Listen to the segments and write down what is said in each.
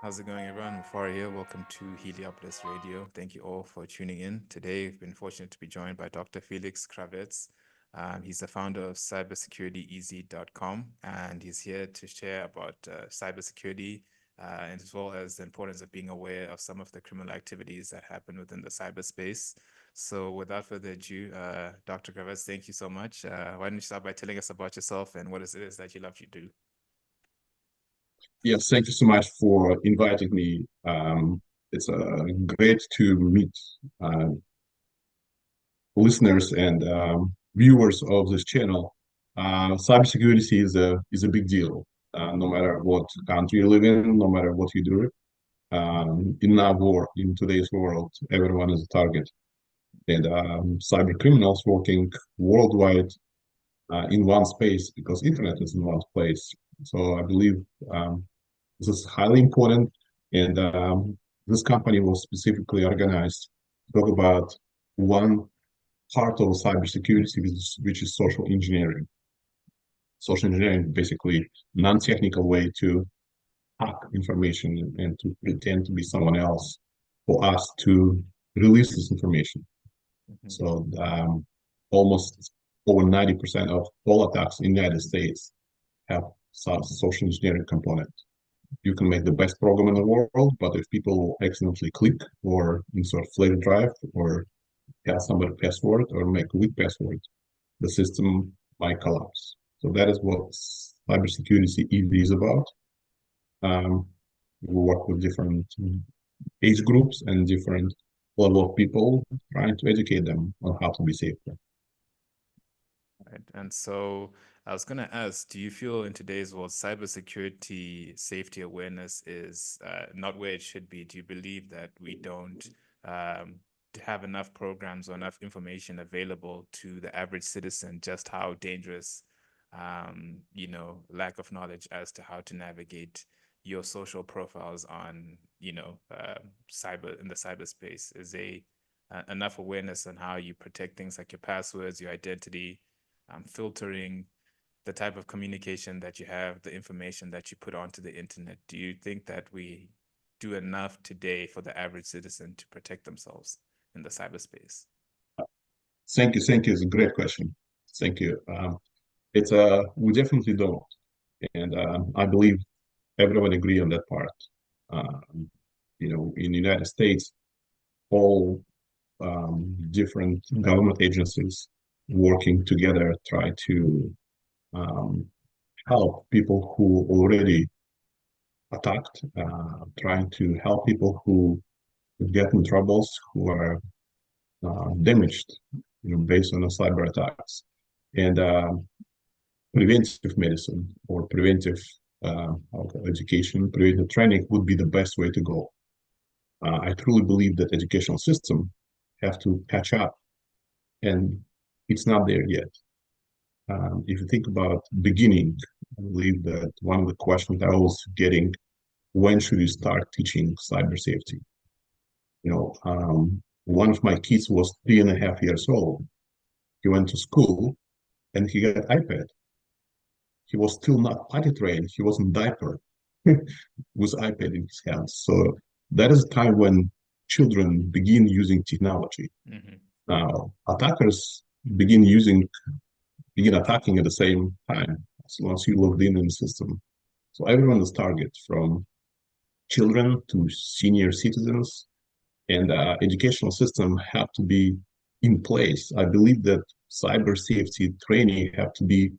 How's it going, everyone? Mufaro here. Welcome to Heliopolis Radio. Thank you all for tuning in. Today, we've been fortunate to be joined by Dr. Feliks Kravets. He's the founder of CyberSecurityEasy.com, and he's here to share about cybersecurity and as well as the importance of being aware of some of the criminal activities that happen within the cyberspace. So, without further ado, Dr. Kravets, thank you so much. Why don't you start by telling us about yourself and what it is that you love to do? Yes, thank you so much for inviting me. It's great to meet uh, listeners and viewers of this channel. Cybersecurity is a big deal, no matter what country you live in, no matter what you do. In today's world, everyone is a target, and cyber criminals working worldwide in one space because internet is in one place. So I believe um, this is highly important, and this company was specifically organized to talk about one part of cybersecurity, which is social engineering. Social engineering, basically, non-technical way to hack information and to pretend to be someone else for us to release this information. Mhm. So almost over 90% of all attacks in the United States have some social engineering component. You can make the best program in the world, but if people accidentally click or insert flash drive or tell somebody password or make a weak password, the system might collapse. So that is what cybersecurity EV is about. Um, we work with different age groups and different level of people, trying to educate them on how to be safer. Right. And so I was going to ask, do you feel in today's world, cybersecurity safety awareness is not where it should be? Do you believe that we don't um, have enough programs or enough information available to the average citizen, just how dangerous, lack of knowledge as to how to navigate your social profiles on, cyber in the cyberspace? Is enough awareness on how you protect things like your passwords, your identity, filtering the type of communication that you have, the information that you put onto the internet? Do you think that we do enough today for the average citizen to protect themselves in the cyberspace? Thank you. Thank you. It's a great question. Thank you. It's we definitely don't, and I believe everyone agree on that part. Um, in the United States, all different government agencies working together try to um, help people who already attacked, trying to help people who get in troubles, who are damaged, based on the cyber attacks, and preventive medicine or preventive education, preventive training would be the best way to go. I truly believe that educational system have to catch up, and it's not there yet. If you think about beginning, I believe that one of the questions I was getting, when should you start teaching cyber safety? One of my kids was 3.5 years old. He went to school and he got iPad. He was still not potty trained. He was in diaper with iPad in his hands. So that is a time when children begin using technology. Hmm. Now, attackers begin attacking at the same time as long as you logged in the system. So everyone is target from children to senior citizens, and educational system have to be in place. I believe that cyber safety training have to be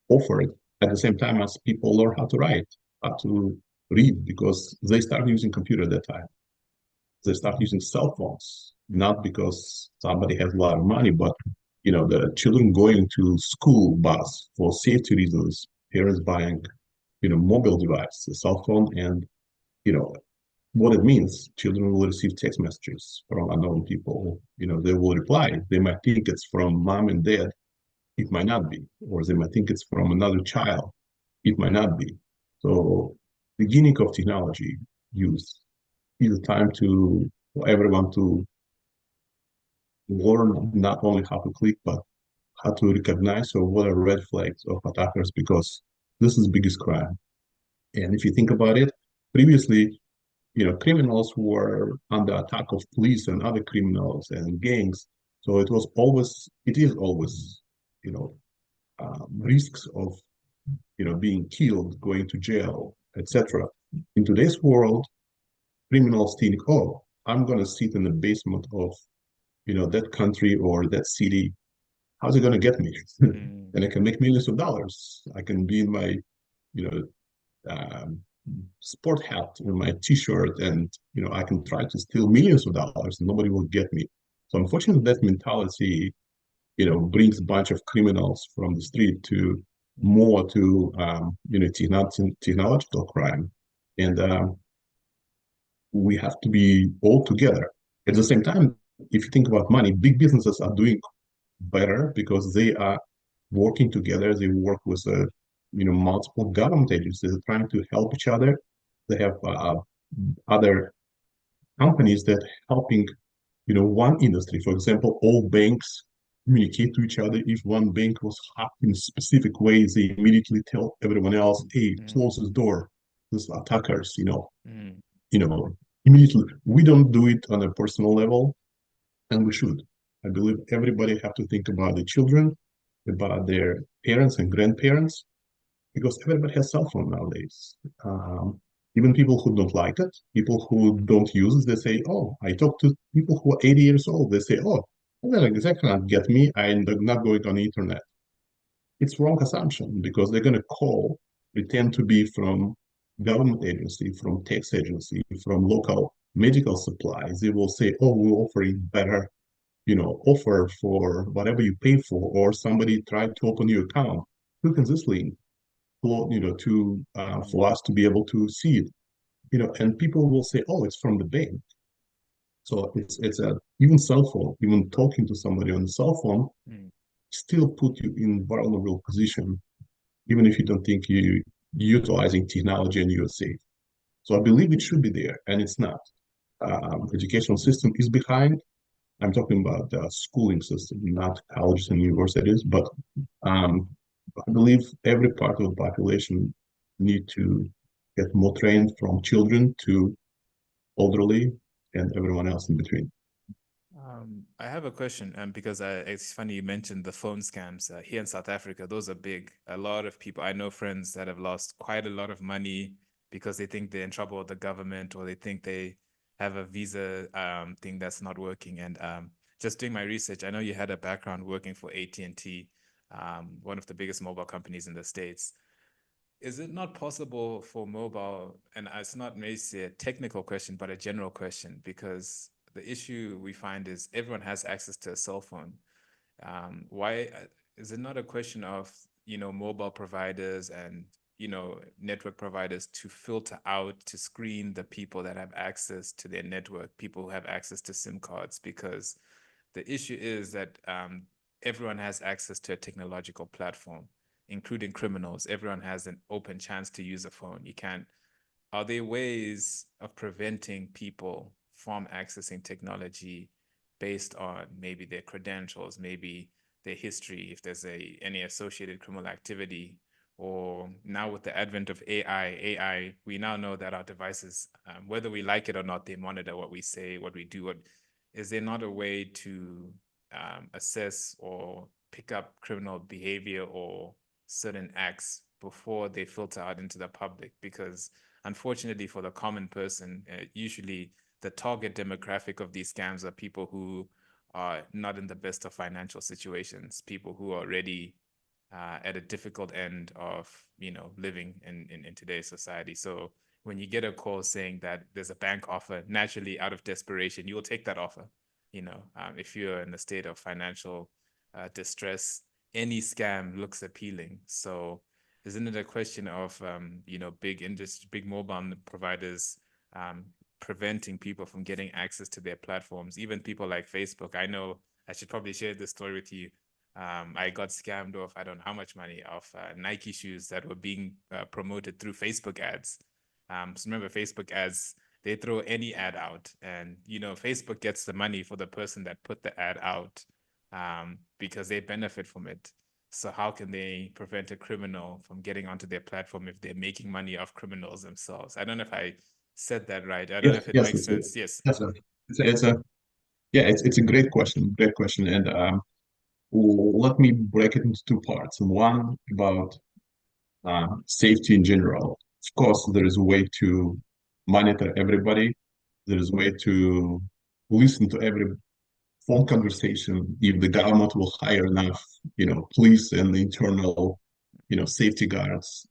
offered at the same time as people learn how to write, how to read, because they start using computer at that time. They start using cell phones, not because somebody has a lot of money, but the children going to school bus for safety reasons, parents buying, mobile device, a cell phone, and you know what it means. Children will receive text messages from unknown people. They will reply. They might think it's from mom and dad. It might not be, or they might think it's from another child. It might not be. So, beginning of technology use is a time to for everyone to learn not only how to click, but how to recognize or what are red flags of attackers, because this is the biggest crime. And if you think about it, Previously, criminals were under attack of police and other criminals and gangs. So it is always, risks of, being killed, going to jail, etc. In today's world, criminals think, oh, I'm going to sit in the basement of, that country or that city. How's it going to get me? Mm, And I can make millions of dollars. I can be in my, you know, um, sport hat and my t-shirt, and I can try to steal millions of dollars and nobody will get me. So unfortunately, that mentality, brings a bunch of criminals from the street to more to technological crime, and we have to be all together. At the same time, if you think about money, big businesses are doing better because they are working together. They work with multiple government agencies. They're trying to help each other. They have other companies that helping one industry. For example, all banks communicate to each other. If one bank was hacked in a specific way, they immediately tell everyone else, "Hey, mm, close this door. These attackers." mm, You know, immediately. We don't do it on a personal level, and we should. I believe everybody have to think about the children, about their parents and grandparents, because everybody has cell phone nowadays. Even people who don't like it, people who don't use it, they say, "Oh, I talk to people who are 80 years old. They say, oh, they cannot get me. I'm not going on the internet." It's wrong assumption because they're going to call, pretend to be from government agency, from tax agency, from local medical supplies. They will say, "Oh, we're offering better offer for whatever you pay for," or somebody tried to open your account. Click on this link, to mm, for us to be able to see it. And people will say, "Oh, it's from the bank." So it's a even cell phone, even talking to somebody on the cell phone, mm. still put you in vulnerable position, even if you don't think you utilizing technology and you're safe. So I believe it should be there, and it's not. Educational system is behind. I'm talking about the schooling system, not colleges and universities, but um, I believe every part of the population need to get more trained from children to elderly and everyone else in between. I have a question, because it's funny you mentioned the phone scams here in South Africa. Those are big. A lot of people, I know friends that have lost quite a lot of money because they think they're in trouble with the government, or they think they have a visa thing that's not working. And just doing my research, I know you had a background working for AT&T, one of the biggest mobile companies in the States. Is it not possible for mobile, and it's not maybe a technical question, but a general question, because the issue we find is everyone has access to a cell phone. Why is it not a question of, mobile providers and, network providers to filter out, to screen the people that have access to their network, people who have access to SIM cards? Because the issue is that everyone has access to a technological platform, including criminals. Everyone has an open chance to use a phone. You can't. Are there ways of preventing people from accessing technology based on maybe their credentials, maybe their history, if there's any associated criminal activity? Or now with the advent of AI, we now know that our devices, whether we like it or not, they monitor what we say, what we do. Is there not a way to assess or pick up criminal behavior or certain acts before they filter out into the public? Because unfortunately for the common person, usually the target demographic of these scams are people who are not in the best of financial situations, people who are already at a difficult end of living in today's society. So when you get a call saying that there's a bank offer, naturally out of desperation, you will take that offer. If you're in a state of financial distress, any scam looks appealing. So isn't it a question of big industry, big mobile providers preventing people from getting access to their platforms? Even people like Facebook. I know I should probably share this story with you. I got scammed off, I don't know how much money, off Nike shoes that were being promoted through Facebook ads. So remember, Facebook ads, they throw any ad out, and Facebook gets the money for the person that put the ad out, because they benefit from it. So how can they prevent a criminal from getting onto their platform if they're making money off criminals themselves? I don't know if I said that right. I don't know Yes, if it yes, makes sense. Yes. it's a yeah, it's a great question, and let me break it into two parts. One about safety in general. Of course, there is a way to monitor everybody. There is a way to listen to every phone conversation if the government will hire enough, police and internal, safety guards.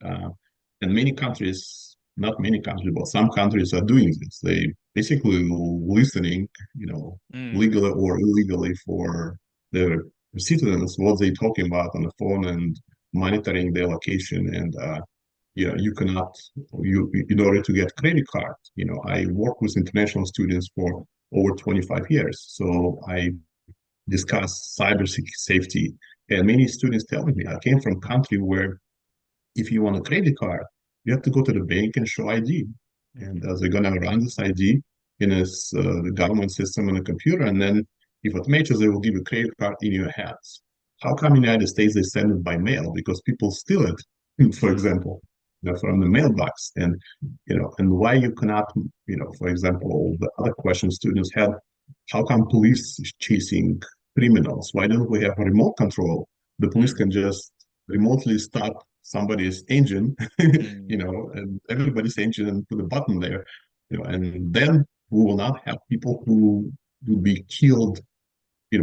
And many countries, not many countries, but some countries are doing this. They basically listening, Mm, legally or illegally for their citizens, what they talking about on the phone and monitoring their location. And you cannot, in order to get credit card, I work with international students for over 25 years. So I discuss cyber safety. And many students tell me, I came from a country where if you want a credit card, you have to go to the bank and show ID. And mhm, they're going to run this ID in the government system on a computer. And then if it matches, they will give a credit card in your hands. How come in the United States they send it by mail? Because people steal it, for mm, example, from the mailbox. And, and why you cannot, for example, the other question students had, how come police is chasing criminals? Why don't we have a remote control? The police mm, can just remotely stop somebody's engine, mm, and everybody's engine and put a button there, and then we will not have people who will be killed,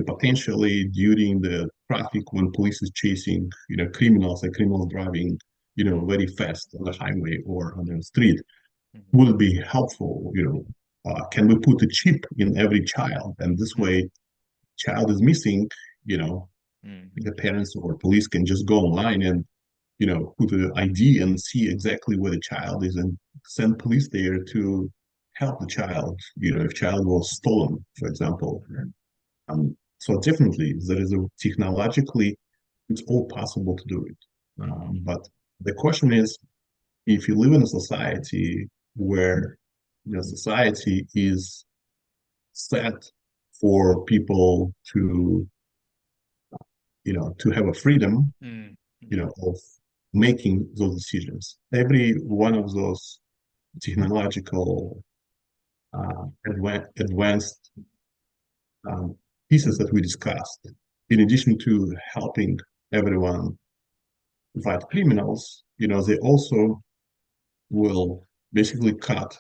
potentially during the traffic when police is chasing, criminals and criminals driving, mm, very fast on the highway or on the street. mhm, Would it be helpful, can we put a chip in every child? And this mm, way, child is missing, you know, mm, the parents or police can just go online and put an ID and see exactly where the child is and send police there to help the child, if child was stolen, for example. So definitely there is a technologically it's all possible to do it. mhm, But the question is, if you live in a society where society is set for people to to have a freedom mm, mhm, of making those decisions. Every one of those technological advanced um, pieces that we discussed, in addition to helping everyone fight criminals, they also will basically cut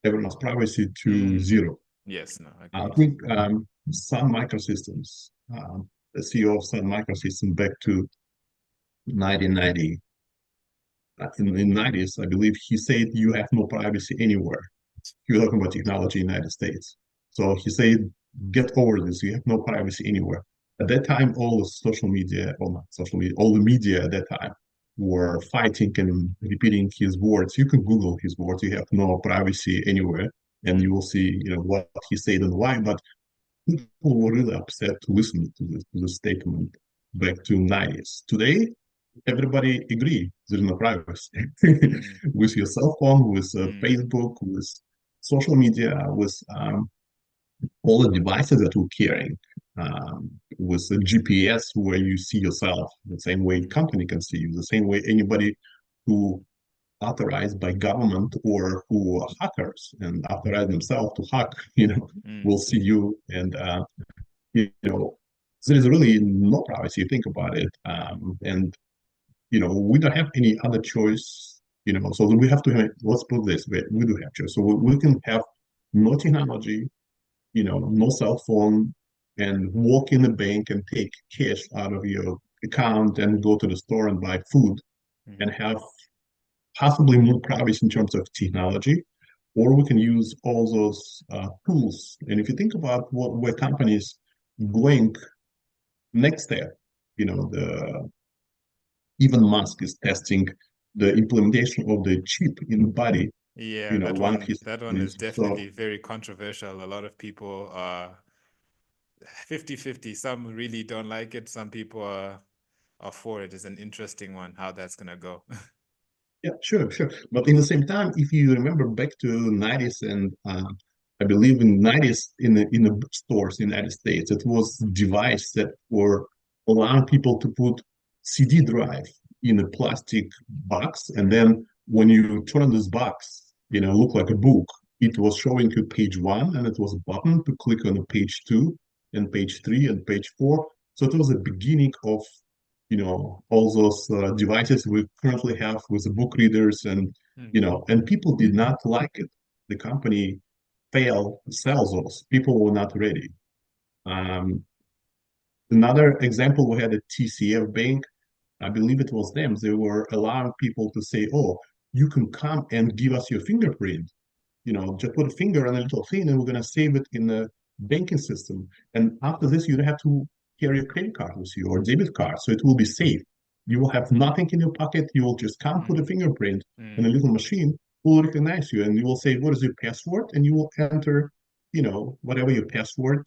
everyone's privacy to mm. zero. Yes, no, I agreed. think Sun Microsystems, the CEO of Sun Microsystems back to 1990, in 90s, I believe he said you have no privacy anywhere. He was talking about technology in the United States. So he said, get over this. You have no privacy anywhere. At that time, all the social media, well, not social media, all the media at that time were fighting and repeating his words. You can Google his words. You have no privacy anywhere, and you Mm, will see, what he said and why. But people were really upset to listen to this statement back to 90s. Today, everybody agree there's no privacy mm, with your cell phone, with mm, Facebook, with social media, with all the devices that we're carrying, with the GPS where you see yourself, the same way mm, company can see you, the same way anybody who authorized by government or who are hackers and authorize themselves to hack, mm, will see you. And there is really no privacy. You think about it, and we don't have any other choice, so we have to have, let's put this way, we do have choice. So we can have no technology, no cell phone, and walk in the bank and take cash out of your account and go to the store and buy food and mm, have possibly more privacy in terms of technology, or we can use all those tools. And if you think about where companies going next step, the even Musk is testing the implementation of the chip in the body. yeah, that One of one, his that one is companies. So definitely very controversial. A lot of people are 50-50. Some really don't like it. Some people are for it. It's an interesting one, how that's gonna go. yeah, sure, sure. But in the same time, if you remember back to 90s and I believe in 90s in the stores in the United States, it was device that were allowing people to put CD drive in a plastic box, and then when you turn on this box, look like a book. It was showing you page one, and it was a button to click on the page two, and page three, and page four. So it was the beginning of, all those devices we currently have with the book readers, and and people did not like it. The company failed to sell those. People were not ready. Um, Another example, we had a TCF bank. I believe it was them. They were allowing people to say, "Oh, you can come and give us your fingerprint. Just put a finger on a little thing, and we're gonna save it in the banking system. And after this, you don't have to carry a credit card with you or debit card, so it will be safe. You will have nothing in your pocket. You will just come put a fingerprint in a little machine. Will recognize you, and you will say, "What is your password?" And you will enter, whatever your password.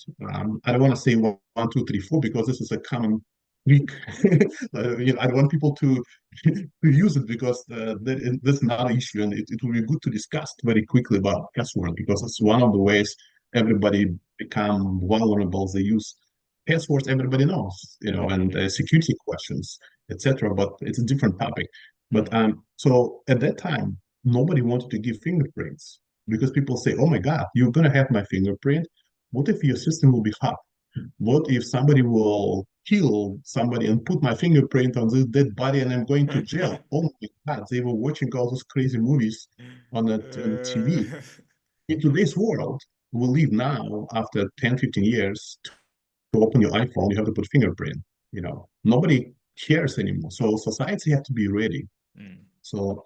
I don't want to say one, two, three, four because this is a common Greek. I want people to use it because that's another issue, and it will be good to discuss very quickly about password because it's one of the ways everybody become vulnerable. They use passwords everybody knows, and security questions, etc. But it's a different topic. But so at that time, nobody wanted to give fingerprints because people say, "Oh my God, you're gonna have my fingerprint. What if your system will be hacked? What if somebody will kill somebody and put my fingerprint on this dead body and I'm going to jail?" Oh my God, they were watching all those crazy movies on the TV. In today's world, we live now after 10, 15 years to open your iPhone, you have to put fingerprint. Nobody cares anymore. So society have to be ready. So,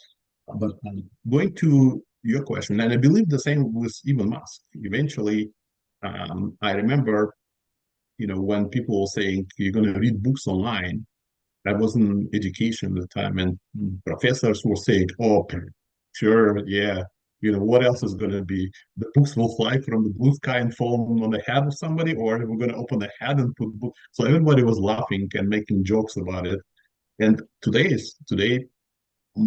but going to your question, and I believe the same with Elon Musk. Eventually, I remember when people were saying you're going to read books online, I was in education at the time, and professors were saying, "Oh, sure, yeah, what else is going to be? The books will fly from the blue sky and fall on the head of somebody, or we're going to open the head and put book." So everybody was laughing and making jokes about it. And today,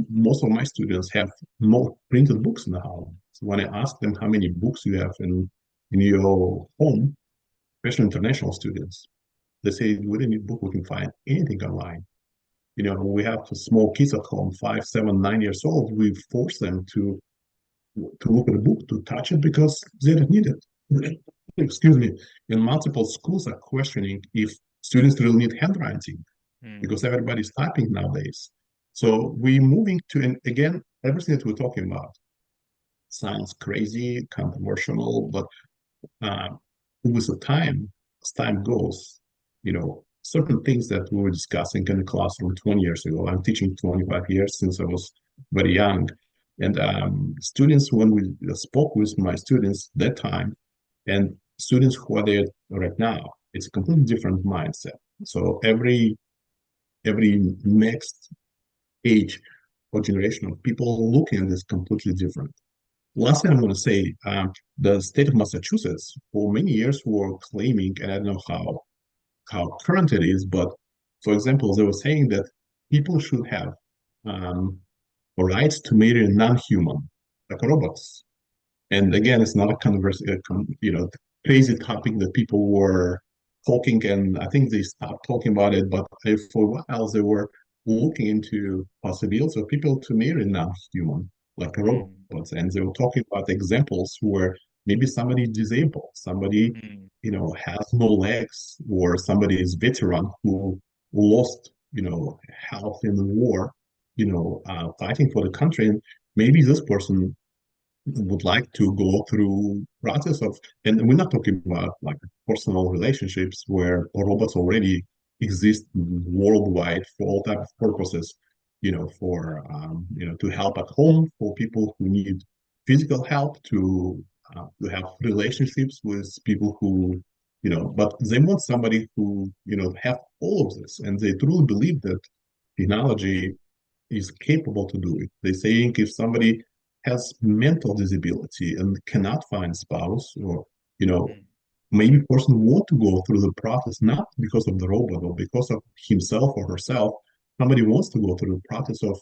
most of my students have no printed books in the house. So when I ask them how many books you have in your home, especially international students, they say, "We don't need book. We can find anything online." We have small kids at home, 5, 7, 9 years old. We force them to look at the book, to touch it because they don't need it. Excuse me. And multiple schools are questioning if students really need handwriting because everybody's typing nowadays. So we're moving to, and again, everything that we're talking about sounds crazy, controversial, but uh, with the time, as time goes, certain things that we were discussing in the classroom 20 years ago. I'm teaching 25 years since I was very young. And students, when we spoke with my students that time, and students who are there right now, it's a completely different mindset. So every next age or generation of people looking at this completely different. Last thing I want to say, the state of Massachusetts for many years were claiming, and I don't know how current it is, but for example, they were saying that people should have rights to marry a non-human, like robots. And again, it's not a crazy topic that people were talking, and I think they stopped talking about it. But for a while, they were looking into possibilities of people to marry non-human, like robots, and they were talking about examples where maybe somebody disabled, somebody has no legs, or somebody is veteran who lost health in the war, fighting for the country, and maybe this person would like to go through process of, and we're not talking about like personal relationships where robots already exist worldwide for all types of purposes, for to help at home, for people who need physical help, to have relationships with people who but they want somebody who have all of this, and they truly believe that technology is capable to do it. They're saying if somebody has mental disability and cannot find spouse, or maybe person want to go through the process not because of the robot or because of himself or herself. Somebody wants to go through the process of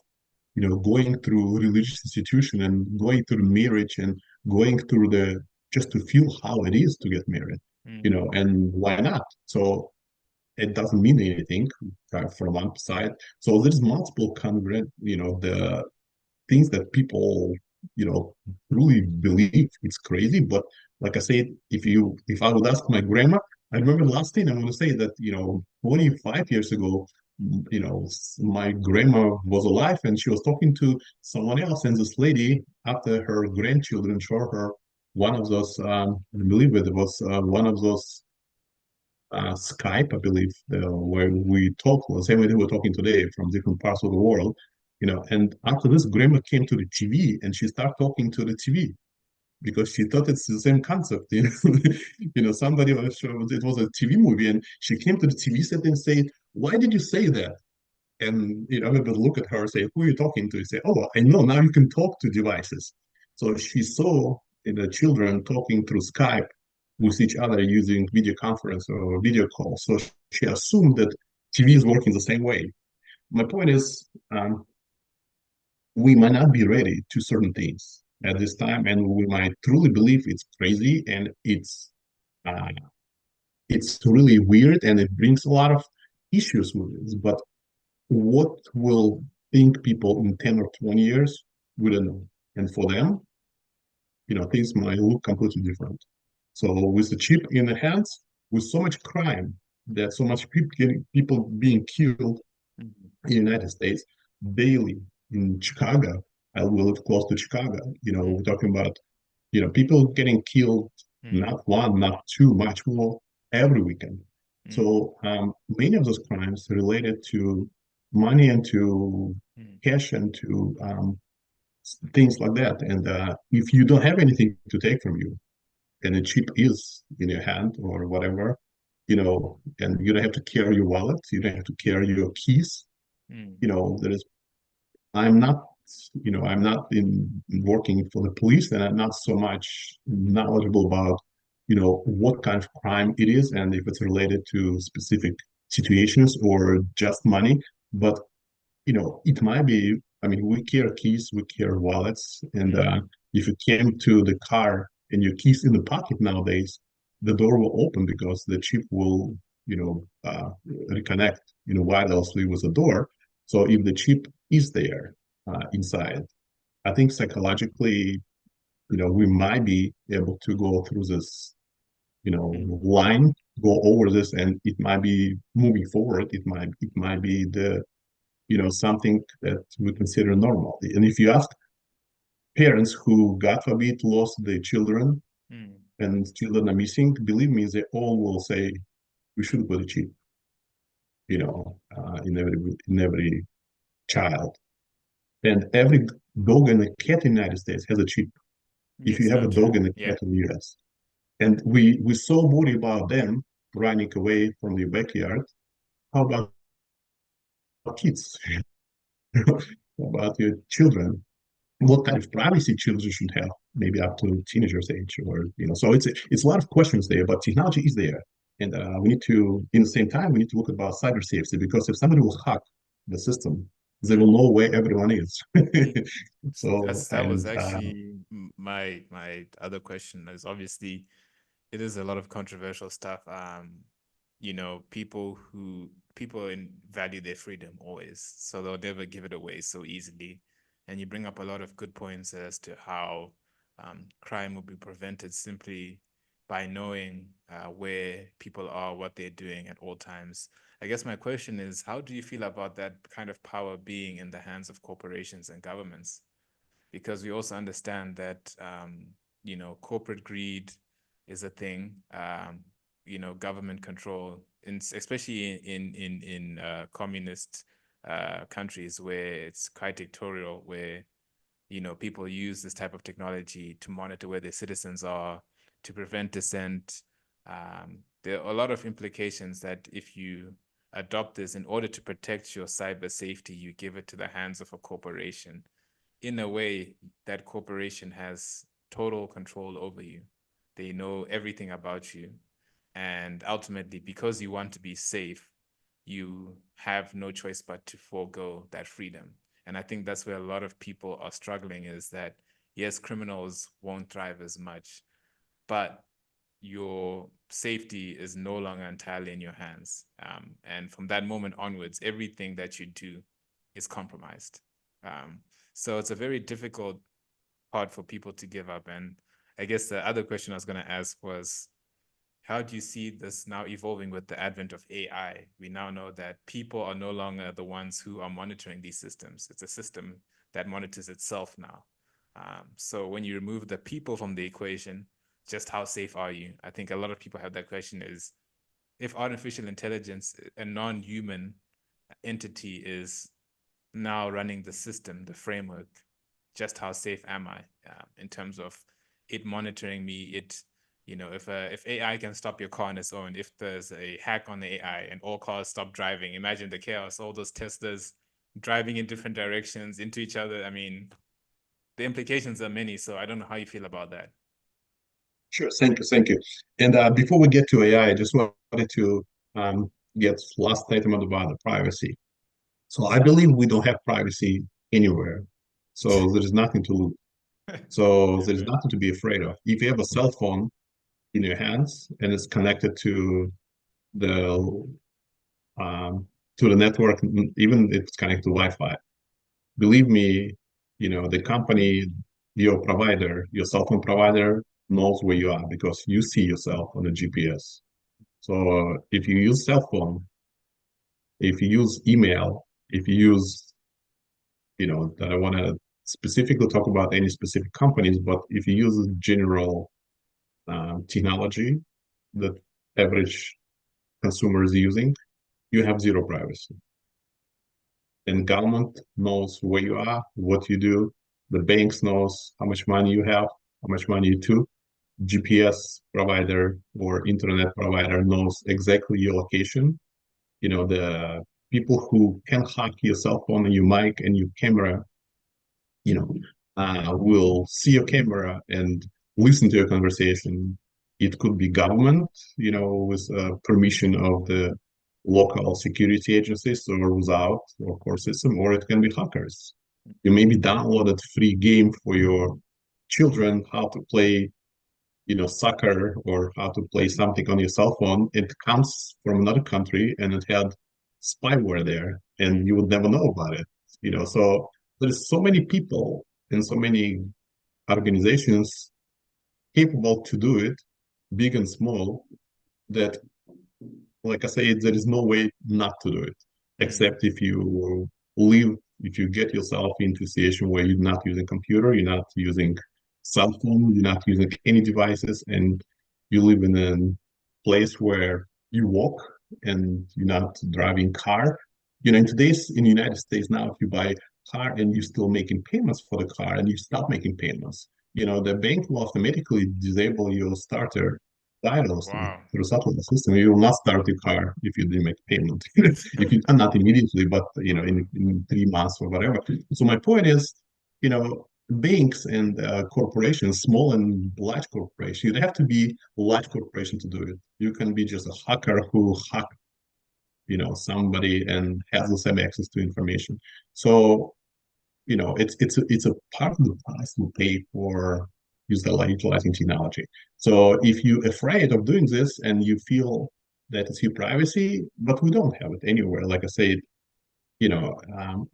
going through religious institution and going through marriage and going through the just to feel how it is to get married, and why not? So it doesn't mean anything from one side. So there's multiple congruent, the things that people, truly believe. It's crazy. But like I said, if I would ask my grandma, I remember last thing I want to say that, 25 years ago, my grandma was alive and she was talking to someone else, and this lady, after her grandchildren showed her one of those, I believe it was one of those Skype, I believe, where we talk the same way that we're talking today from different parts of the world, and after this, grandma came to the TV and she started talking to the TV because she thought it's the same concept. Somebody was it was a TV movie, and she came to the TV set and said, "Why did you say that?" And everybody look at her and say, "Who are you talking to?" You say, "Oh, I know. Now you can talk to devices." So she saw the children talking through Skype with each other using video conference or video call. So she assumed that TV is working the same way. My point is, we might not be ready to certain things at this time, and we might truly believe it's crazy and uh, it's really weird, and it brings a lot of issues with it. But what will think people in 10 or 20 years? We don't know. And for them, things might look completely different. So with the chip in the hands, with so much crime, that so much people being killed Mhm. in the United States daily in Chicago. I live close to Chicago. We're Mm. talking about, people getting killed, Mm. not one, not two, much more every weekend. Mm. So many of those crimes related to money and to Mm. cash and to things like that. And if you don't have anything to take from you, and the chip is in your hand or whatever, and you don't have to carry your wallet, you don't have to carry your keys. Mm. There is I'm not, I'm not in working for the police, and I'm not so much knowledgeable about, what kind of crime it is and if it's related to specific situations or just money. But, it might be, I mean, we carry keys, we carry wallets, and Mm. if you came to the car and your keys in the pocket nowadays, the door will open because the chip will, reconnect, wirelessly with the door. So if the chip is there inside, I think psychologically, we might be able to go through this, Mm. line, go over this, and it might be moving forward. It might be the, something that we consider normal. And if you ask parents who, God forbid, lost their children Mm. and children are missing, believe me, they all will say we should put a chip, in every child. And every dog and a cat in the United States has a chip. If Yes, you have so a dog true. and a Yeah. cat in the US. And we so worry about them running away from the backyard. How about kids? About your children? What kind of privacy children should have? Maybe up to teenagers age, or So it's a lot of questions there. But technology is there, and we need to, in the same time, we need to look about cyber safety, because if somebody will hack the system, they will Mm. know where everyone is. Mm. So, That was and actually my other question is obviously it is a lot of controversial stuff. People value their freedom always, so they'll never give it away so easily. And you bring up a lot of good points as to how crime will be prevented simply by knowing where people are, what they're doing at all times. I guess my question is, how do you feel about that kind of power being in the hands of corporations and governments? Because we also understand that corporate greed is a thing. Government control, especially in communist countries where it's quite dictatorial, where people use this type of technology to monitor where their citizens are, to prevent dissent. There are a lot of implications that if you adopt this in order to protect your cyber safety, you give it to the hands of a corporation. In a way, that corporation has total control over you. They know everything about you. And ultimately, because you want to be safe, you have no choice but to forego that freedom. And I think that's where a lot of people are struggling, is that, yes, criminals won't thrive as much, but your safety is no longer entirely in your hands. And from that moment onwards, everything that you do is compromised. So it's a very difficult part for people to give up. And I guess the other question I was going to ask was, how do you see this now evolving with the advent of AI? We now know that people are no longer the ones who are monitoring these systems. It's a system that monitors itself now. So when you remove the people from the equation, just how safe are you? I think a lot of people have that question is, if artificial intelligence, a non-human entity, is now running the system, the framework, just how safe am I in terms of it monitoring me? If AI can stop your car on its own, if there's a hack on the AI and all cars stop driving, imagine the chaos, all those Teslas driving in different directions into each other. I mean, the implications are many, so I don't know how you feel about that. Sure, thank you. And before we get to AI, I just wanted to get last statement about the privacy. So I believe we don't have privacy anywhere. So there is nothing to lose. So there is Okay. nothing to be afraid of. If you have a cell phone in your hands and it's connected the to the network, even if it's connected to Wi-Fi, believe me, the company, your provider, your cell phone provider knows where you are because you see yourself on the GPS. So if you use cell phone, if you use email, if you use, that I want to specifically talk about any specific companies, but if you use general technology that average consumer is using, you have zero privacy. And government knows where you are, what you do. The banks knows how much money you have, how much money you took. GPS provider or internet provider knows exactly your location. The people who can hack your cell phone and your mic and your camera, you know, will see your camera and listen to your conversation. It could be government, with permission of the local security agencies or without, or core system, or it can be hackers. You maybe downloaded free game for your children how to play, soccer or how to play something on your cell phone. It comes from another country and it had spyware there, and you would never know about it. So there's so many people and so many organizations capable to do it, big and small, that, like I said, there is no way not to do it, Mm. except if you get yourself into a situation where you're not using computer, you're not using cell phone, you're not using any devices, and you live in a place where you walk and you're not driving car. In the United States now, if you buy a car and you're still making payments for the car and you stop making payments, the bank will automatically disable your starter titles Wow. through satellite system. You will not start your car if you didn't make payment. If you not immediately, but in 3 months or whatever. So my point is, banks and corporations, small and large corporations, you don't have to be a large corporation to do it. You can be just a hacker who hack, somebody and has the same access to information. So it's a part of the price we pay for utilizing technology. So if you're afraid of doing this and you feel that it's your privacy, but we don't have it anywhere. Like I said,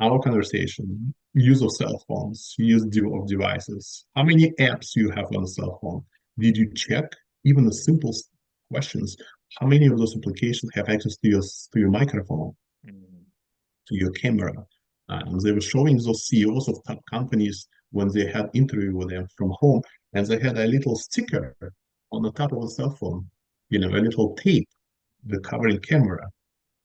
our conversation, use of cell phones, use of devices, how many apps you have on a cell phone? Did you check even the simplest questions? How many of those applications have access to your microphone, Mm. to your camera? They were showing those CEOs of top companies when they had interview with them from home, and they had a little sticker on the top of the cell phone, a little tape, the covering camera.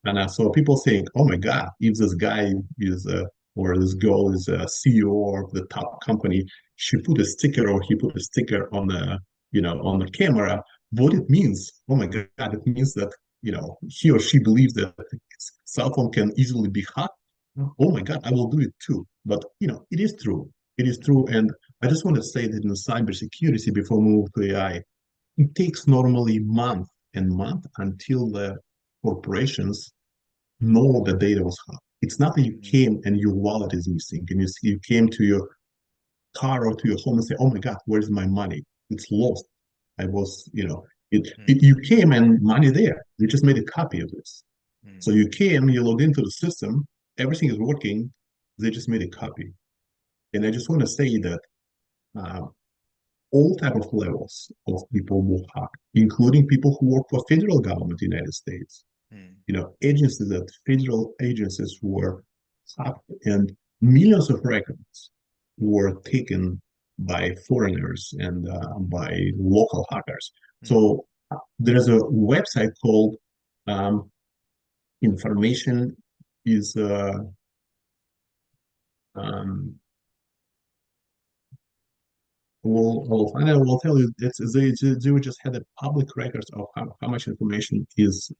And I saw people saying, "Oh my God, if this guy is or this girl is a CEO of the top company, she put a sticker or he put a sticker on the camera. What it means? Oh my God, it means that he or she believes that cell phone can easily be hacked. Oh my God, I will do it too." But it is true. It is true, and I just want to say that in cybersecurity, before we move to AI, it takes normally month and month until the corporations know the data was hacked. It's not that you Mm. came and your wallet is missing and you came to your car or to your home and say, "Oh my God, where's my money? It's lost. I was, You came and money there. You just made a copy of this. So you came, you logged into the system, everything is working. They just made a copy. And I just want to say that uh, all type of levels of people will hack, including people who work for federal government in the United States. Agencies that federal agencies were hacked and millions of records were taken by foreigners and by local hackers. So there's a website called information is um, I will tell you they just had a public records of how much information is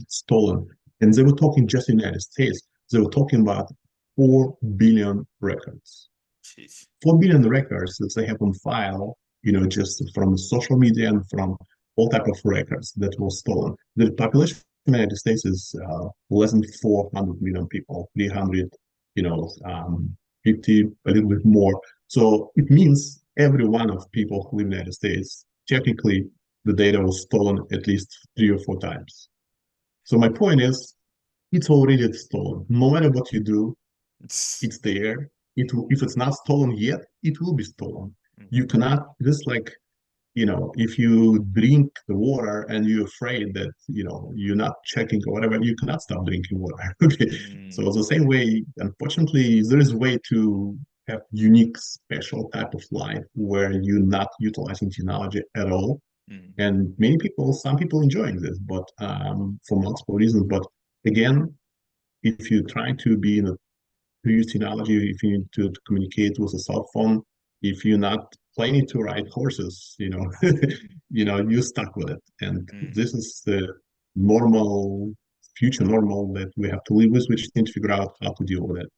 stolen, and they were talking just in the United States. They were talking about 4 billion records. Jeez. 4 billion records that they have on file, just from social media and from all type of records that were stolen. The population in the United States is less than 400 million people, 300, 50, a little bit more. So it means every one of people who live in the United States, technically, the data was stolen at least 3 or 4 times. So my point is, it's already stolen. No matter what you do, it's there. If it's not stolen yet, it will be stolen. You cannot, just like, if you drink the water and you're afraid that, you're not checking or whatever, you cannot stop drinking water. Okay. So the same way, unfortunately, there is a way to have unique, special type of life where you're not utilizing technology at all. And some people enjoying this, but for multiple reasons. But again, if you try to be in a to use technology, if you need to communicate with a cell phone, if you're not planning to ride horses, you're stuck with it. And this is the future normal that we have to live with. We just need to figure out how to deal with it.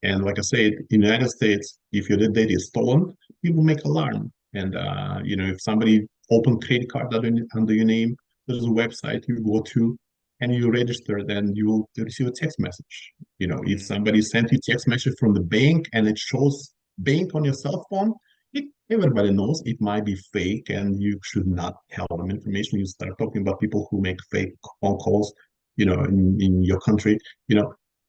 And like I said, in the United States, if your data is stolen, you will make alarm. And if somebody open credit card under your name, there's a website you go to and you register, then you will receive a text message. If somebody sent you text message from the bank and it shows bank on your cell phone, everybody knows it might be fake and you should not tell them information. You start talking about people who make fake phone calls, in your country,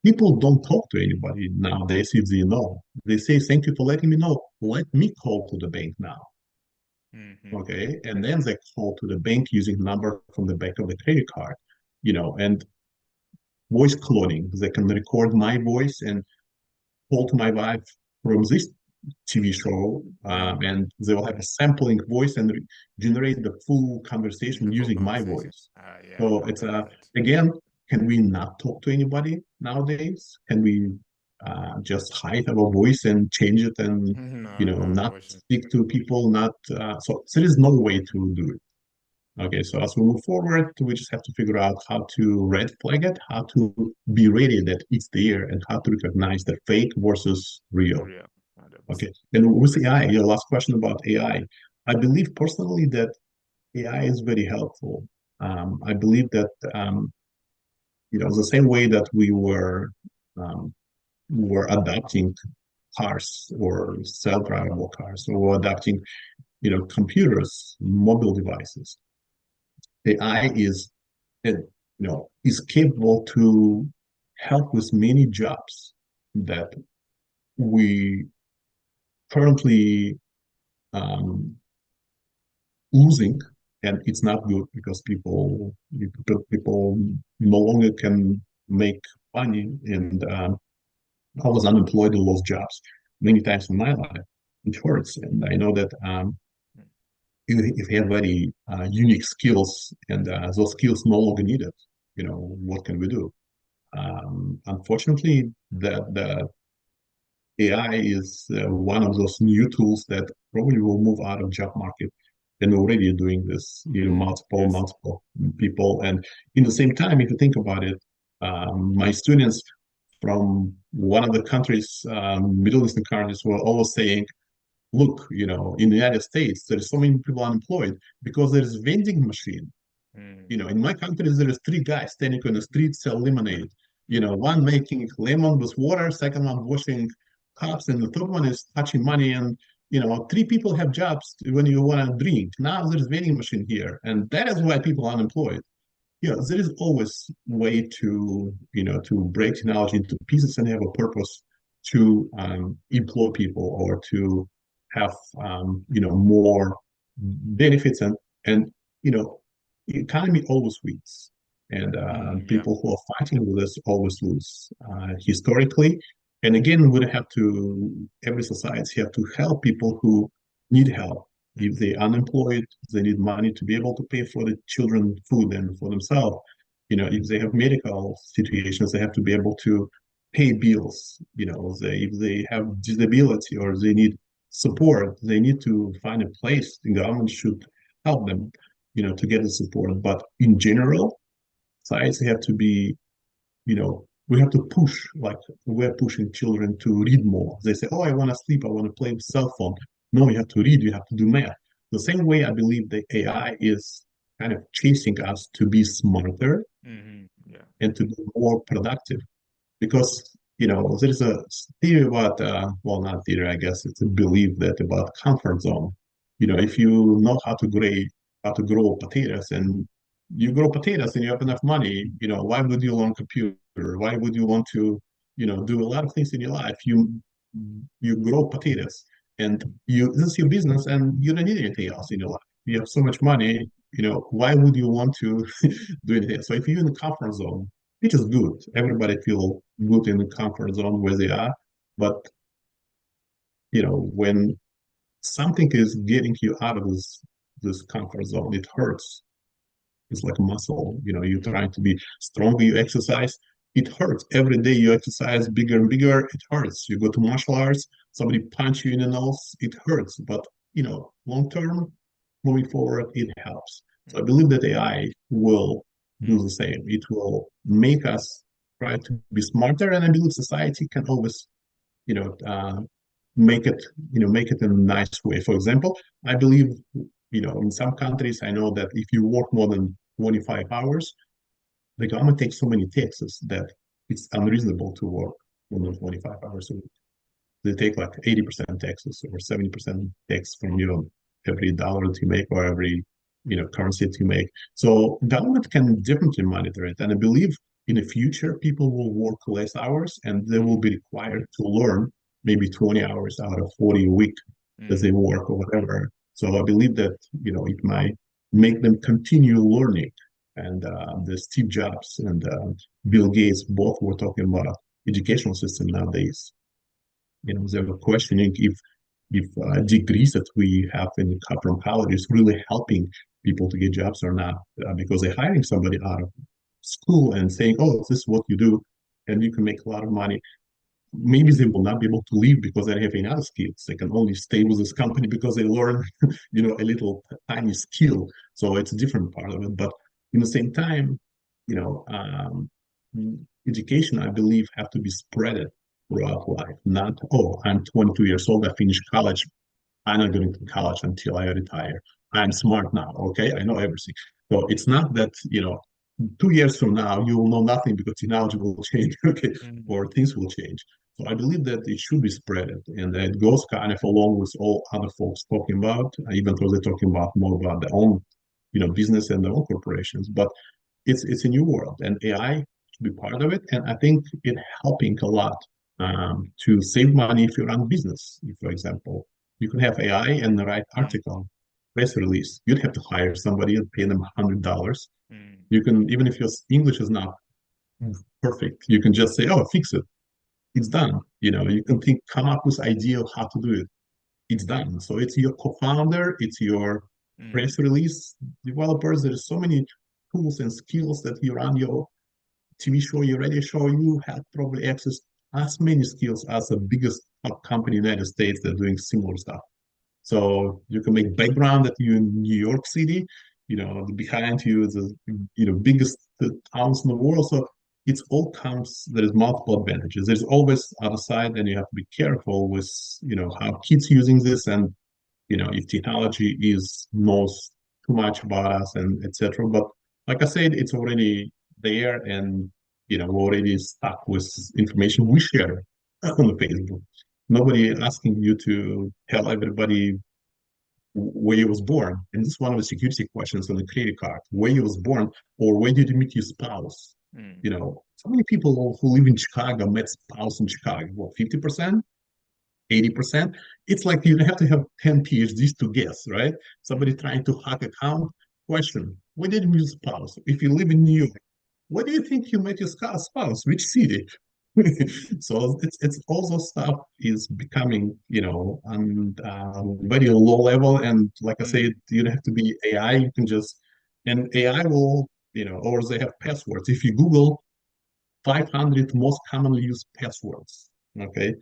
people don't talk to anybody nowadays if they know. They say, thank you for letting me know. Let me call to the bank now. Okay. And then they call to the bank using number from the back of the credit card, and voice cloning. They can record my voice and call to my wife from this TV show, and they will have a sampling voice and generate the full conversation using my voice. So it's again, can we not talk to anybody nowadays? Can we just hide our voice and change it and not speak to people? Not so there is no way to do it. Okay, so as we move forward, we just have to figure out how to red flag it, how to be ready that it's there, and how to recognize the fake versus real. Okay, and with AI, your last question about AI, I believe personally that AI is very helpful. I believe that the same way that we were adapting cars or self-drivable cars, or adapting computers, mobile devices. AI is capable to help with many jobs that we currently losing, and it's not good because people no longer can make money, and I was unemployed and lost jobs many times in my life. It hurts, and I know that if you have very unique skills and those skills no longer needed, what can we do? Unfortunately, the AI is one of those new tools that probably will move out of job market, and already doing this, multiple people. And in the same time, if you think about it, my students from one of the countries, Middle Eastern countries, were always saying, look, in the United States, there is so many people unemployed because there is vending machine. In my country, there is 3 guys standing on the street sell lemonade. One making lemon with water, second one washing cups, and the third one is touching money and three people have jobs when you want to drink. Now there's vending machine here, and that is why people are unemployed. There is always way to break technology into pieces and have a purpose to employ people or to have more benefits and you know the economy always wins and Yeah. people who are fighting with us always lose historically. And again, we have to every society have to help people who need help. If Mm-hmm. they're unemployed, they need money to be able to pay for the children food and for themselves. If they have medical situations, they have to be able to pay bills. If they have disability or they need support, they need to find a place. The government should help them, to get the support. But in general, society have to be, we have to push, like we're pushing children to read more. They say, oh, I want to sleep, I want to play with cell phone. No, you have to read, you have to do math. The same way I believe the AI is kind of chasing us to be smarter Mm-hmm. Yeah. and to be more productive. Because, there is a theory about, well, not theory, I guess it's a belief that about comfort zone. If you know how to grow potatoes and you grow potatoes and you have enough money, why would you learn computer? Why would you want to, do a lot of things in your life? You grow potatoes and this is your business and you don't need anything else in your life. You have so much money, why would you want to do anything? So if you're in the comfort zone, which is good, everybody feel good in the comfort zone where they are, but when something is getting you out of this comfort zone, it hurts. It's like a muscle. You're trying to be stronger, you exercise, it hurts. Every day you exercise bigger and bigger, it hurts. You go to martial arts, somebody punch you in the nose, it hurts. But long term, moving forward, it helps. So I believe that AI will do Mm-hmm. the same. It will make us try to be smarter, and I believe society can always, you know, uh, make it in a nice way. For example, I believe, in some countries, I know that if you work more than 25 hours, the government takes so many taxes that it's unreasonable to work more than 25 hours a week. They take like 80% taxes or 70% tax from every dollar that you make or every currency that you make. So government can definitely monitor it. And I believe in the future people will work less hours and they will be required to learn maybe 20 hours out of 40 a week as Mm-hmm. they work or whatever. So I believe that it might make them continue learning. And the Steve Jobs and Bill Gates both were talking about educational system nowadays. They were questioning if degrees that we have from college is really helping people to get jobs or not, because they're hiring somebody out of school and saying, "Oh, this is what you do, and you can make a lot of money." Maybe they will not be able to leave because they don't have any other skills. They can only stay with this company because they learn, a little tiny skill. So it's a different part of it. But in the same time, you know, um, education, I believe, have to be spread throughout life. Not, oh, I'm 22 years old, I finished college. I'm not going to college until I retire. I'm smart now. Okay, I know everything. So it's not that 2 years from now you will know nothing because technology will change. Okay, Mm-hmm. or things will change. So I believe that it should be spread, and it goes kind of along with all other folks talking about, even though they're talking about more about their own, business and their own corporations. But it's a new world, and AI should be part of it. And I think it helping a lot to save money if you run business. If, for example, you can have AI and write article, press release. You'd have to hire somebody and pay them $100. Mm-hmm. You can, even if your English is not perfect, you can just say, "Oh, fix it." It's done. You can come up with idea of how to do it. It's done. So it's your co-founder, it's your Mm-hmm. press release developers. There's so many tools and skills that you run your TV show, your radio show. You have probably access as many skills as the biggest top company in the United States that are doing similar stuff. So you can make background that you're in New York City, behind you is the biggest towns in the world. So it's all counts. There is multiple advantages. There's always other side, and you have to be careful with how kids using this, and if technology is knows too much about us and etc. But like I said, it's already there, and we're already stuck with information we share on the Facebook. Nobody asking you to tell everybody where you was born. And this is one of the security questions on the credit card, where you was born or where did you meet your spouse? Mm, You know, so many people who live in Chicago met spouse in Chicago. What, 50%? 80%? It's like you have to have 10 PhDs to guess, right? Somebody mm, trying to hack account. Question, where did you meet your spouse? If you live in New York, where do you think you met your spouse? Which city? So it's all those stuff is becoming, and very low level. And like I said, mm, you don't have to be AI. You can just, and AI will, or they have passwords. If you Google 500 most commonly used passwords, okay,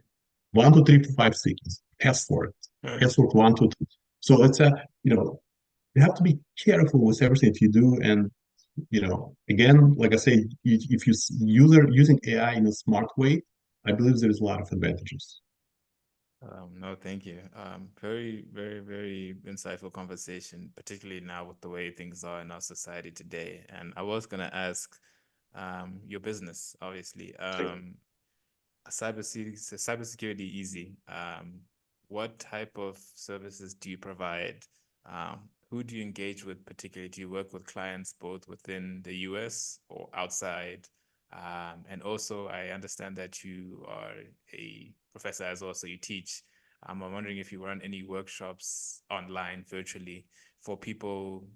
1, 2, 3, 4, 5, 6 password, mm. password 1, 2, 3. So it's you have to be careful with everything that you do. And again, like I say, if you using AI in a smart way, I believe there is a lot of advantages. No, thank you. Very, very, very insightful conversation, particularly now with the way things are in our society today. And I was going to ask your business, obviously. Cybersecurity Easy. What type of services do you provide? Who do you engage with particularly? Do you work with clients both within the US or outside? And also, I understand that you are a professor as well, so you teach. I'm wondering if you run any workshops online, virtually, for people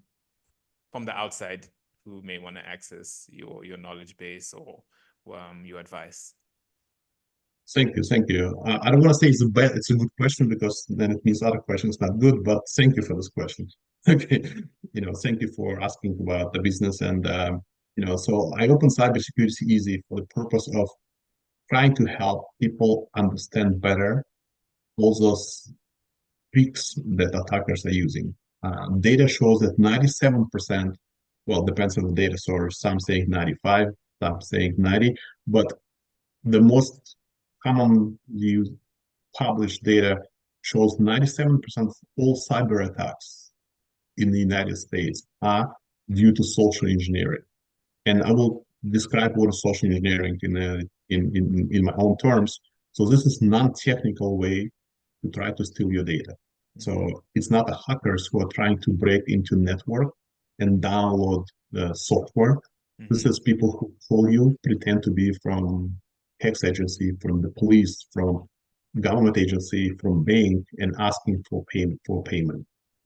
from the outside who may want to access your knowledge base or your advice. Thank you, thank you. I don't want to say it's a good question because then it means other questions not good, but thank you for this question. Okay, thank you for asking about the business. And so I opened Cybersecurity Easy for the purpose of trying to help people understand better all those tricks that attackers are using. Data shows that 97%, well, depends on the data source. Some saying 95, some saying 90, but the most common used published data shows 97% of all cyber attacks in the United States are due to social engineering. And I will describe what is social engineering in my own terms. So this is non-technical way to try to steal your data. Mm-hmm. So it's not the hackers who are trying to break into network and download the software. This Mm-hmm. is people who call you, pretend to be from tax agency, from the police, from government agency, from bank, and asking for payment.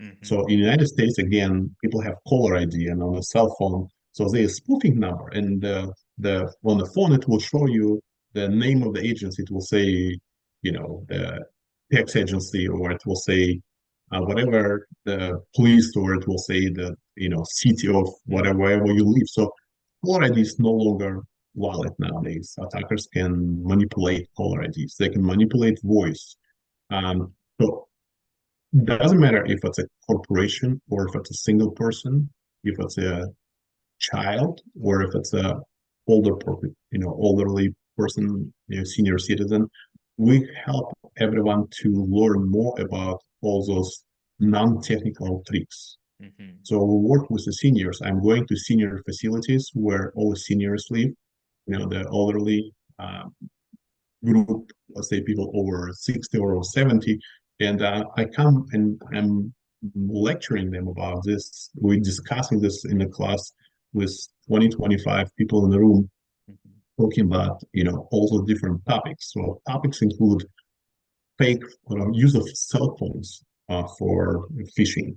Mm-hmm. So in the United States, again, people have caller ID and on a cell phone. So they a spoofing number, and the on the phone it will show you the name of the agency. It will say, the tax agency, or it will say whatever the police, or it will say the city of whatever Mm-hmm. wherever you live. So caller ID is no longer valid nowadays. Attackers can manipulate caller IDs. They can manipulate voice. So doesn't matter if it's a corporation or if it's a single person, if it's a child or if it's a elderly person, senior citizen. We help everyone to learn more about all those non-technical tricks. Mm-hmm. So we work with the seniors. I'm going to senior facilities where all the seniors live, the elderly, group, let's say people over 60 or over 70, and I come and I'm lecturing them about this. We're discussing this in the class with 20, 25 people in the room, Mm-hmm. talking about, all the different topics. So topics include fake use of cell phones for phishing,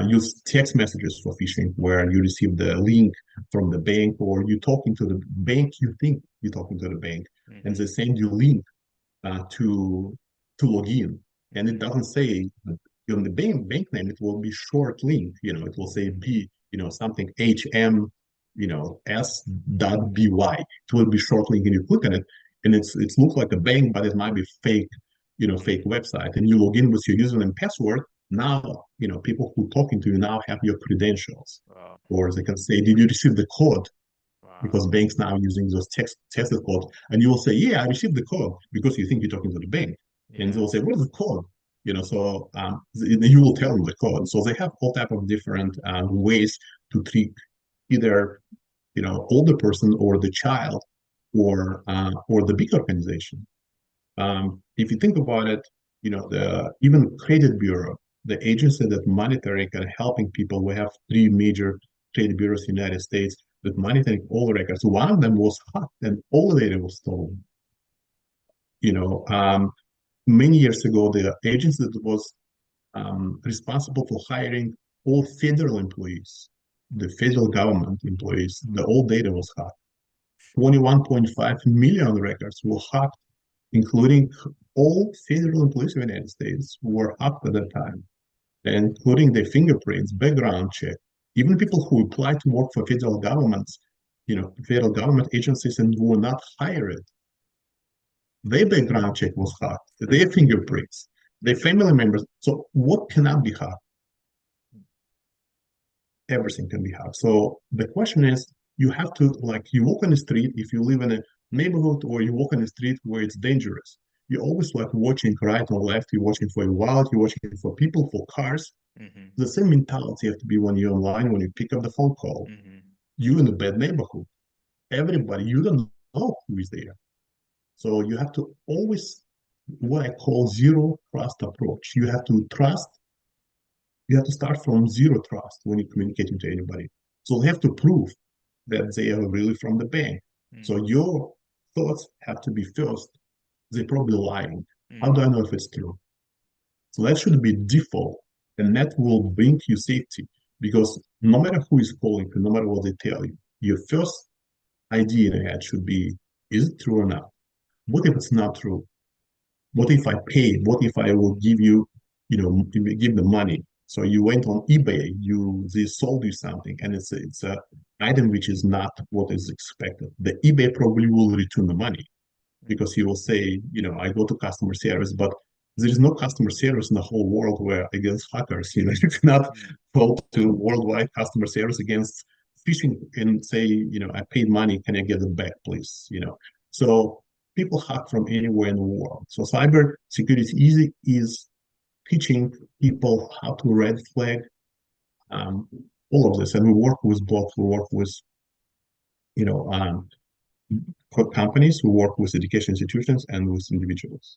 use text messages for phishing, where you receive the link from the bank, or you talking to the bank, you think you're talking to the bank, and Mm-hmm. they send you link to log in, and it Mm-hmm. doesn't say on the bank name. It will be short link. It will say Mm-hmm. B, something HM, S dot BY. It will be short link, and you click on it, and it's look like a bank, but it might be fake, fake website. And you log in with your username and password. Now, people who talking to you now have your credentials, Wow. or they can say, "Did you receive the code?" Wow. Because banks now using those tested code, and you will say, "Yeah, I received the code," because you think you're talking to the bank, and they Yeah. will say, "What is the code?" So you will tell them the code. So they have all type of different ways to trick either older person or the child or the big organization. If you think about it, the even credit bureau, the agency that monitoring and helping people, we have three major credit bureaus in the United States that monitoring all the records. One of them was hacked and all the data was stolen. You know, many years ago, the agency that was responsible for hiring all federal employees, the federal government employees, the all data was hacked. 21.5 million records were hacked, including all federal employees of the United States who were hacked at that time, including their fingerprints, background check, even people who applied to work for federal governments, federal government agencies and who were not hired. Their background check was hacked, their fingerprints, their family members. So what cannot be hacked? Everything can be hacked. So the question is, you have to, like, you walk on the street, if you live in a neighborhood or you walk on the street where it's dangerous, you're always like watching right or left, you're watching for your wallet, you're watching for people, for cars. Mm-hmm. The same mentality have to be when you're online, when you pick up the phone call. Mm-hmm. You're in a bad neighborhood. Everybody, you don't know who is there. So you have to always, what I call zero trust approach. You have to trust, you have to start from zero trust when you're communicating to anybody. So they have to prove that they are really from the bank. So Mm-hmm. your thoughts have to be first, they're probably lying. How do Mm-hmm. I know if it's true? So that should be default, and that will bring you safety because no matter who is calling you, no matter what they tell you, your first idea in your head should be, is it true or not? What if it's not true? What if I paid? What if I will give you, give the money? So you went on eBay, they sold you something, and it's a item which is not what is expected. The eBay probably will return the money because he will say, I go to customer service, but there is no customer service in the whole world where against hackers, you cannot Mm-hmm. go to worldwide customer service against phishing and say, I paid money, can I get it back, please? So people hack from anywhere in the world. So cyber security easy is teaching people how to red flag um, all of this, and we work with both. We work with you know companies, who work with education institutions and with individuals.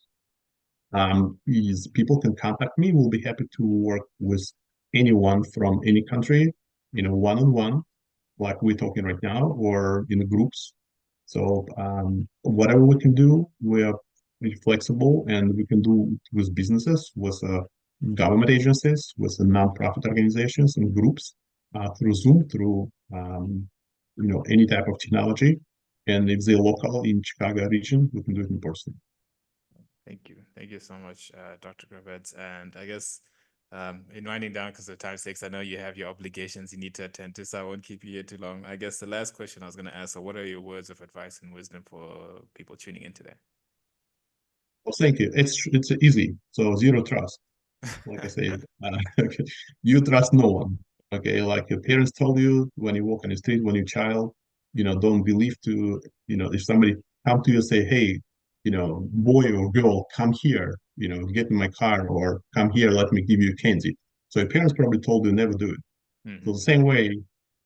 Is people can contact me. We'll be happy to work with anyone from any country, one on one, like we're talking right now, or in groups. So whatever we can do, we are pretty flexible, and we can do with businesses, with government agencies, with nonprofit organizations and groups, through Zoom, through any type of technology. And if they're local in Chicago region, we can do it in person. Thank you. Thank you so much, Dr. Kravets. And I guess in winding down, because of time's sakes, I know you have your obligations you need to attend to, so I won't keep you here too long. I guess the last question I was going to ask, so what are your words of advice and wisdom for people tuning in today? Well, thank you. It's easy. So zero trust. Like I say, you trust no one. Okay, like your parents told you when you walk on the street, when you're a child, don't believe to, if somebody come to you and say, hey, boy or girl, come here, get in my car, or come here, let me give you candy. So your parents probably told you never do it. So Mm-hmm. the same way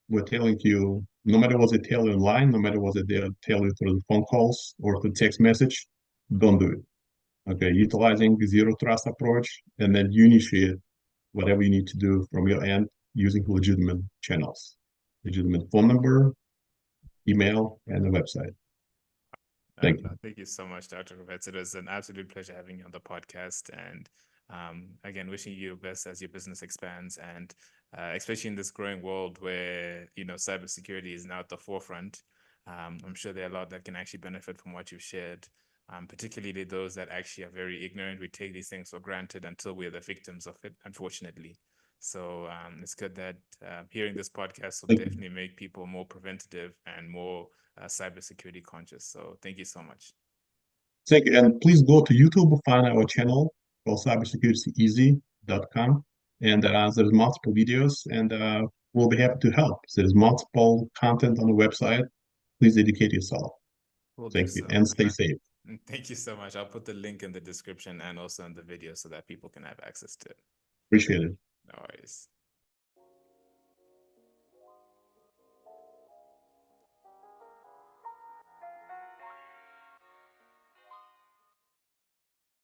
we're telling you, no matter what they tell you online, no matter what they tell you through the phone calls or through text message, don't do it. Okay, utilizing the zero trust approach, and then you initiate whatever you need to do from your end using legitimate channels, legitimate phone number, email, and a website. Thank you. Thank you so much, Dr. Kravets. It was an absolute pleasure having you on the podcast. And again, wishing you the best as your business expands, and especially in this growing world where, cybersecurity is now at the forefront. I'm sure there are a lot that can actually benefit from what you've shared, particularly those that actually are very ignorant. We take these things for granted until we're the victims of it, unfortunately. So it's good that hearing this podcast will Thank you. definitely make people more preventative and more cybersecurity conscious. So thank you so much. Thank you. And please go to YouTube, find our channel called CyberSecurityEasy.com. And there's multiple videos, and we'll be happy to help. There's multiple content on the website. Please educate yourself. We'll do Thank you. so. And stay safe. Thank you so much. I'll put the link in the description and also in the video so that people can have access to it. Appreciate it.